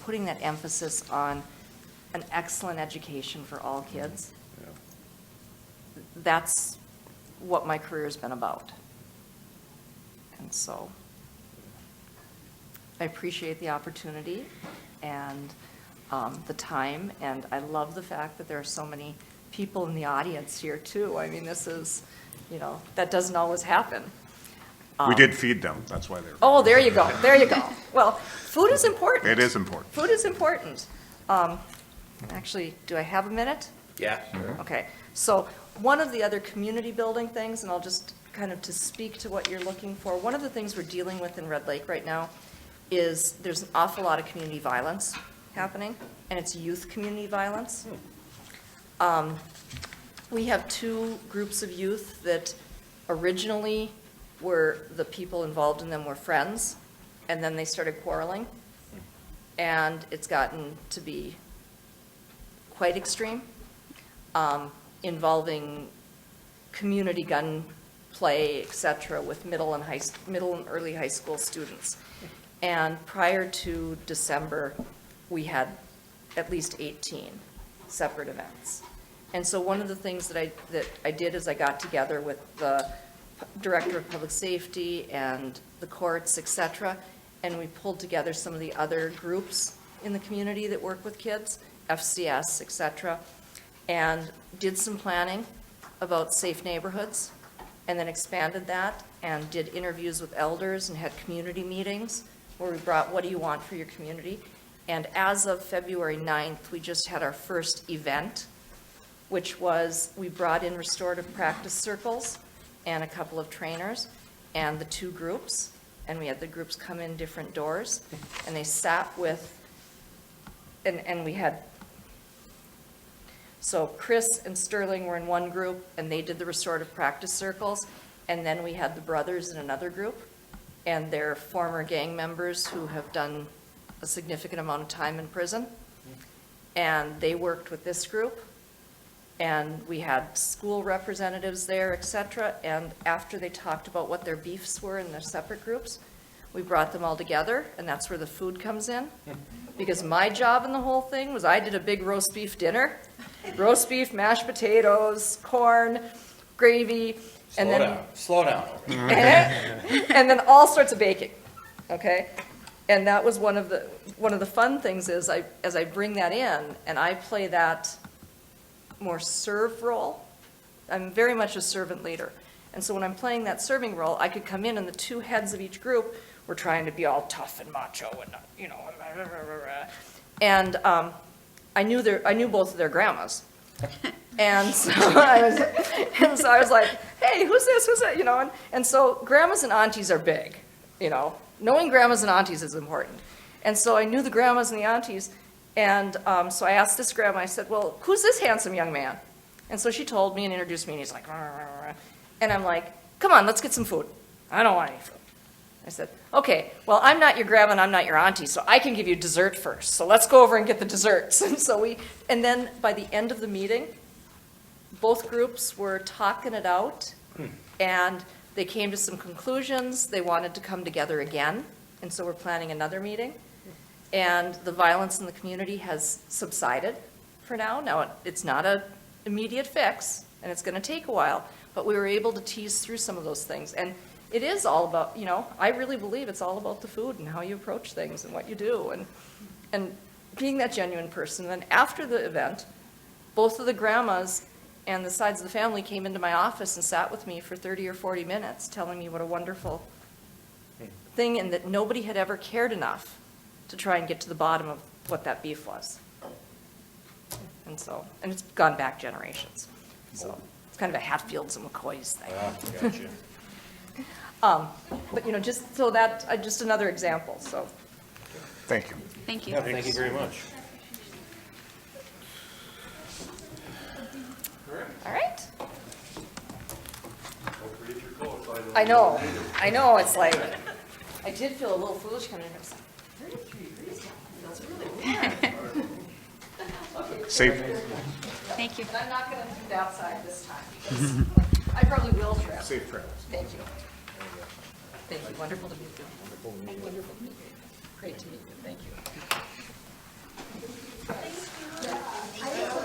putting that emphasis on an excellent education for all kids. That's what my career has been about. And so I appreciate the opportunity and the time, and I love the fact that there are so many people in the audience here too. I mean, this is, that doesn't always happen. We did feed them, that's why they're. Oh, there you go, there you go. Well, food is important. It is important. Food is important. Actually, do I have a minute? Yeah. Okay, so one of the other community building things, and I'll just kind of to speak to what you're looking for, one of the things we're dealing with in Red Lake right now is there's an awful lot of community violence happening, and it's youth community violence. We have two groups of youth that originally were, the people involved in them were friends, and then they started quarreling, and it's gotten to be quite extreme, involving community gun play, et cetera, with middle and early high school students. And prior to December, we had at least 18 separate events. And so one of the things that I did is I got together with the Director of Public Safety and the courts, et cetera, and we pulled together some of the other groups in the community that work with kids, FCS, et cetera, and did some planning about safe neighborhoods, and then expanded that and did interviews with elders and had community meetings where we brought, what do you want for your community? And as of February 9th, we just had our first event, which was, we brought in restorative practice circles and a couple of trainers and the two groups, and we had the groups come in different doors, and they sat with, and we had, so Chris and Sterling were in one group, and they did the restorative practice circles, and then we had the brothers in another group, and they're former gang members who have done a significant amount of time in prison, and they worked with this group, and we had school representatives there, et cetera, and after they talked about what their beefs were in their separate groups, we brought them all together, and that's where the food comes in. Because my job in the whole thing was I did a big roast beef dinner, roast beef, mashed potatoes, corn, gravy, and then Slow down. and then all sorts of baking, okay? And that was one of the fun things is as I bring that in and I play that more serve role, I'm very much a servant leader. And so when I'm playing that serving role, I could come in and the two heads of each group were trying to be all tough and macho and, and I knew both of their grandmas. And so I was like, hey, who's this? Who's that? You know, and so grandmas and aunties are big, you know. Knowing grandmas and aunties is important. And so I knew the grandmas and the aunties. And so I asked this grandma, I said, well, who's this handsome young man? And so she told me and introduced me, and he's like, rah, rah, rah. And I'm like, come on, let's get some food. I don't want any food. I said, okay, well, I'm not your grandma and I'm not your auntie, so I can give you dessert first. So let's go over and get the desserts. And then by the end of the meeting, both groups were talking it out, and they came to some conclusions. They wanted to come together again, and so we're planning another meeting. And the violence in the community has subsided for now. Now, it's not an immediate fix, and it's going to take a while, but we were able to tease through some of those things. And it is all about, you know, I really believe it's all about the food and how you approach things and what you do, and being that genuine person. And then after the event, both of the grandmas and the sides of the family came into my office and sat with me for 30 or 40 minutes, telling me what a wonderful thing, and that nobody had ever cared enough to try and get to the bottom of what that beef was. And so, and it's gone back generations. So it's kind of a Hatfields and McCoys thing. Gotcha. But, you know, just so that, just another example, so. Thank you. Thank you. Yeah, thank you very much. All right. I know, it's like, I did feel a little foolish coming in. I was like, 33 degrees, feels really warm. Safe. Thank you. But I'm not gonna do outside this time, because I probably will trip. Safe travels. Thank you. Thank you, wonderful to meet you. Wonderful to meet you. Great to meet you, thank you.